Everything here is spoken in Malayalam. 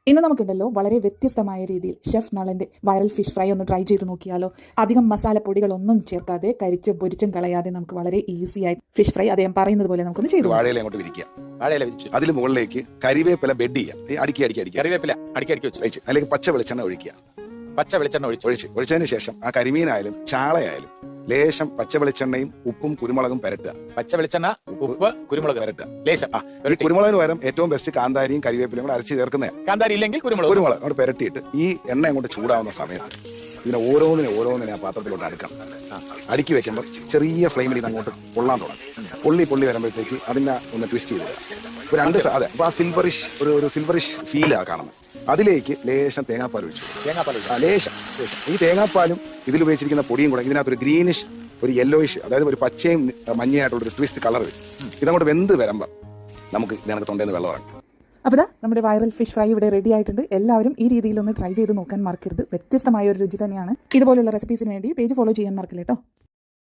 ഇന്ന് നമുക്കുണ്ടല്ലോ വളരെ വ്യത്യസ്തമായ രീതിയിൽ ഷെഫ് നളന്റെ വൈറൽ ഫിഷ് ഫ്രൈ ഒന്ന് ട്രൈ ചെയ്ത് നോക്കിയാലോ. അധികം മസാലപ്പൊടികളൊന്നും ചേർക്കാതെ കരിച്ച് പൊരിച്ചും കളയാതെ നമുക്ക് വളരെ ഈസി ആയി ഫിഷ് ഫ്രൈ അദ്ദേഹം പറയുന്നത് പോലെ നമുക്കൊന്ന് ചെയ്തു. വാഴയില അങ്ങോട്ട് വിരിക്കുക, അതിൽ മുകളിലേക്ക് കരിവേപ്പില ബെഡ് ചെയ്യുക, അടുക്കി കറിവേപ്പില അടുക്കി വെച്ച് അതിലേക്ക് പച്ച വെളിച്ചെണ്ണ ഒഴിക്കുക. ഒഴിച്ചതിന് ശേഷം ആ കരിമീനായാലും ചാളയായാലും ലേശം പച്ച വെളിച്ചെണ്ണയും ഉപ്പും കുരുമുളകും പുരട്ടുക. പച്ച വെളിച്ചെണ്ണ, ഉപ്പ്, കുരുമുളക് പുരട്ടുക. ലേശം ഈ കുരുമുളകിന് പകരം ഏറ്റവും ബെസ്റ്റ് കാന്താരിയും കരിവേപ്പിലയും കൂടെ അരച്ച് ചേർക്കുന്നതാണ്. കാന്താരി ഇല്ലെങ്കിൽ കുരുമുളക് അങ്ങോട്ട് പുരട്ടിയിട്ട് ഈ എണ്ണ അങ്ങോട്ട് ചൂടാവുന്ന സമയത്ത് ഇതിനെ ഓരോന്നിനെ ആ പാത്രത്തിലോട്ട് അടുക്കണം. അടുക്കി വെക്കുമ്പോൾ ചെറിയ ഫ്ലെയിമിൽ ഇത് അങ്ങോട്ട് പൊള്ളാൻ തുടങ്ങും. പൊള്ളി വരുമ്പോഴത്തേക്ക് അതിനെ ഒന്ന് ട്വിസ്റ്റ് ചെയ്ത് രണ്ട് അതെ അപ്പൊ ആ ഒരു സിൽവറിഷ് ഫീലാണ് കാണുന്നത്. അതിലേക്ക് ലേശം തേങ്ങാപ്പാൽ ഒഴിച്ചു. ലേശം ഈ തേങ്ങാപ്പാലും ഇതിൽ ഉപയോഗിച്ചിരിക്കുന്ന പൊടിയും കൂടെ ഇതിനകത്തൊരു ഗ്രീനിഷ്, ഒരു യെല്ലോയിഷ്, അതായത് ഒരു പച്ചയും മഞ്ഞയായിട്ടുള്ളൊരു ട്വിസ്റ്റ് കളർ വരും. ഇതങ്ങോട്ട് വെന്ത് വരുമ്പോൾ നമുക്ക് ഇതിനകത്ത് തൊണ്ടേന്ന് വെള്ളമാണ്. അപ്പോൾ നമ്മുടെ വൈറൽ ഫിഷ് ഫ്രൈ ഇവിടെ റെഡി ആയിട്ടുണ്ട്. എല്ലാവരും ഈ രീതിയിലൊന്ന് ട്രൈ ചെയ്ത് നോക്കാൻ മറക്കരുത്. വ്യത്യസ്തമായ ഒരു രുചി തന്നെയാണ്. ഇതുപോലുള്ള റെസിപ്പീസിന് വേണ്ടി പേജ് ഫോളോ ചെയ്യാൻ മറക്കില്ല കേട്ടോ.